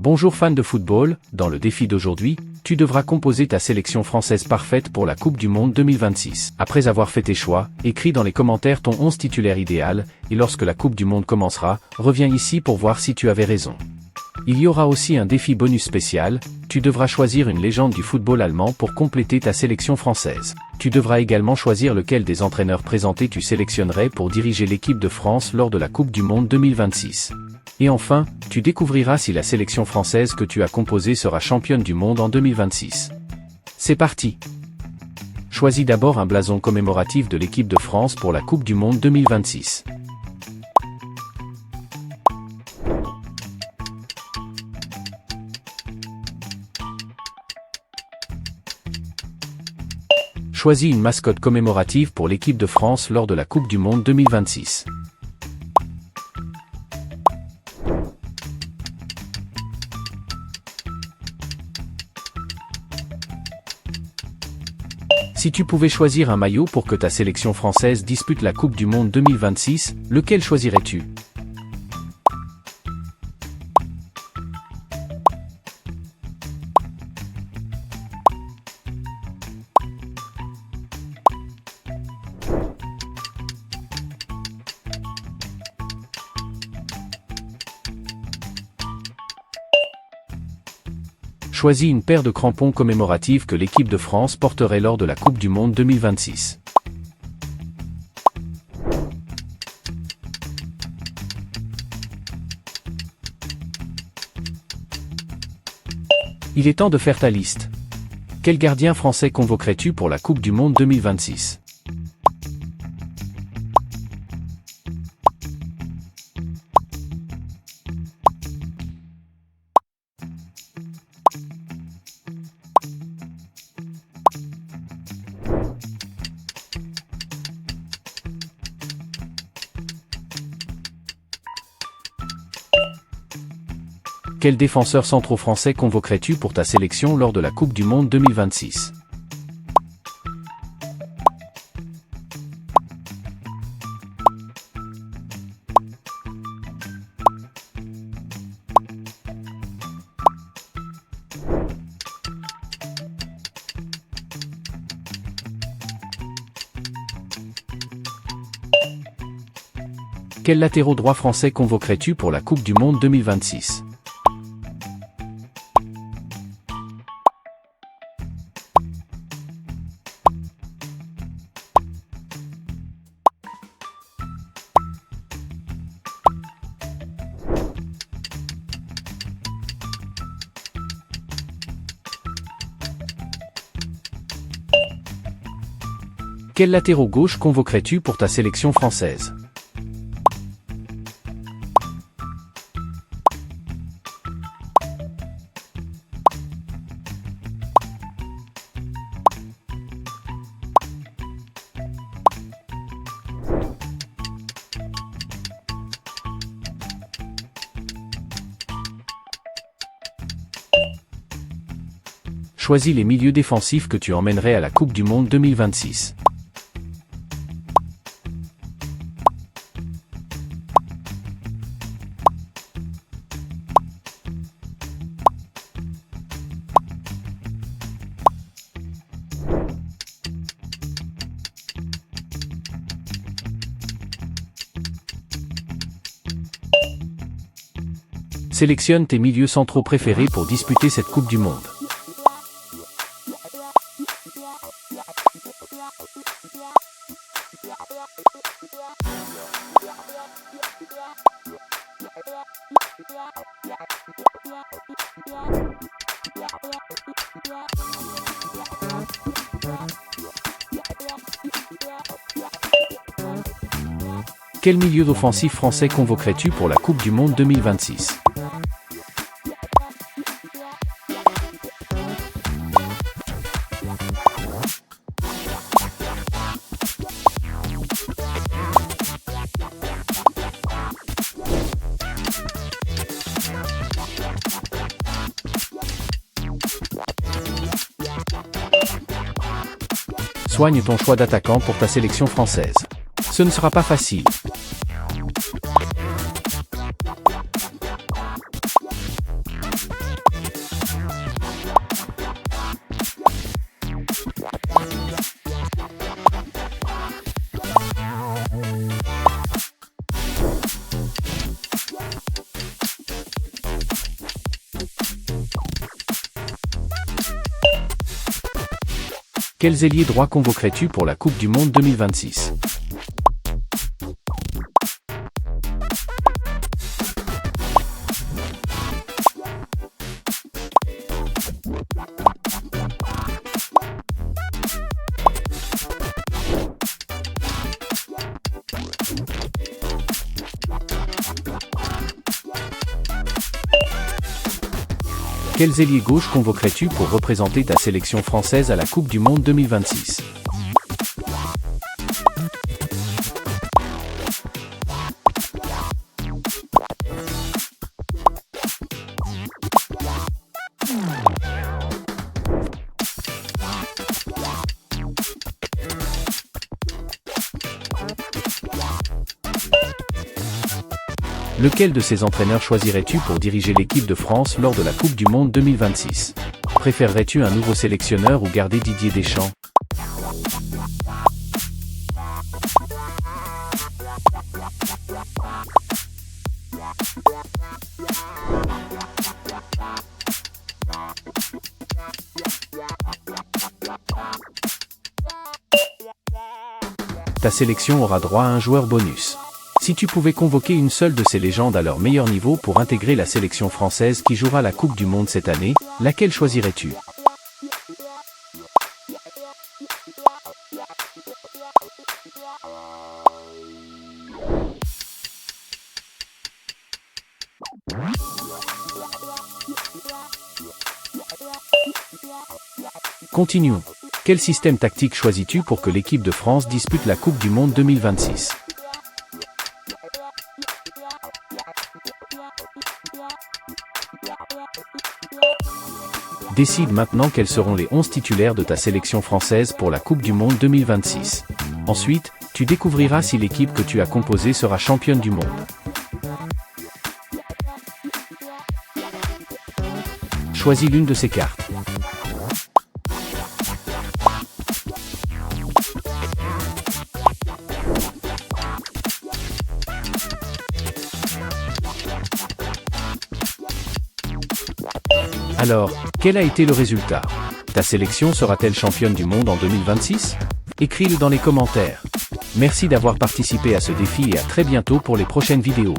Bonjour fans de football, dans le défi d'aujourd'hui, tu devras composer ta sélection française parfaite pour la Coupe du Monde 2026. Après avoir fait tes choix, écris dans les commentaires ton 11 titulaire idéal, et lorsque la Coupe du Monde commencera, reviens ici pour voir si tu avais raison. Il y aura aussi un défi bonus spécial, tu devras choisir une légende du football allemand pour compléter ta sélection française. Tu devras également choisir lequel des entraîneurs présentés tu sélectionnerais pour diriger l'équipe de France lors de la Coupe du Monde 2026. Et enfin, tu découvriras si la sélection française que tu as composée sera championne du monde en 2026. C'est parti! Choisis d'abord un blason commémoratif de l'équipe de France pour la Coupe du Monde 2026. Choisis une mascotte commémorative pour l'équipe de France lors de la Coupe du Monde 2026. Si tu pouvais choisir un maillot pour que ta sélection française dispute la Coupe du Monde 2026, lequel choisirais-tu? Choisis une paire de crampons commémoratifs que l'équipe de France porterait lors de la Coupe du Monde 2026. Il est temps de faire ta liste. Quel gardien français convoquerais-tu pour la Coupe du Monde 2026? Quels défenseurs centraux français convoquerais-tu pour ta sélection lors de la Coupe du Monde 2026? Quels latéraux droits français convoquerais-tu pour la Coupe du Monde 2026? Quels latéraux gauche convoquerais-tu pour ta sélection française? Choisis les milieux défensifs que tu emmènerais à la Coupe du Monde 2026. Sélectionne tes milieux centraux préférés pour disputer cette Coupe du Monde. Quel milieu offensif français convoquerais-tu pour la Coupe du Monde 2026? Soigne ton choix d'attaquant pour ta sélection française. Ce ne sera pas facile. Quels ailiers droits convoquerais-tu pour la Coupe du Monde 2026? Quels ailiers gauche convoquerais-tu pour représenter ta sélection française à la Coupe du Monde 2026? Lequel de ces entraîneurs choisirais-tu pour diriger l'équipe de France lors de la Coupe du Monde 2026? Préférerais-tu un nouveau sélectionneur ou garder Didier Deschamps? Ta sélection aura droit à un joueur bonus. Si tu pouvais convoquer une seule de ces légendes à leur meilleur niveau pour intégrer la sélection française qui jouera la Coupe du Monde cette année, laquelle choisirais-tu? Continuons. Quel système tactique choisis-tu pour que l'équipe de France dispute la Coupe du Monde 2026? Décide maintenant quels seront les 11 titulaires de ta sélection française pour la Coupe du Monde 2026. Ensuite, tu découvriras si l'équipe que tu as composée sera championne du monde. Choisis l'une de ces cartes. Alors, quel a été le résultat? Ta sélection sera-t-elle championne du monde en 2026? Écris-le dans les commentaires. Merci d'avoir participé à ce défi et à très bientôt pour les prochaines vidéos.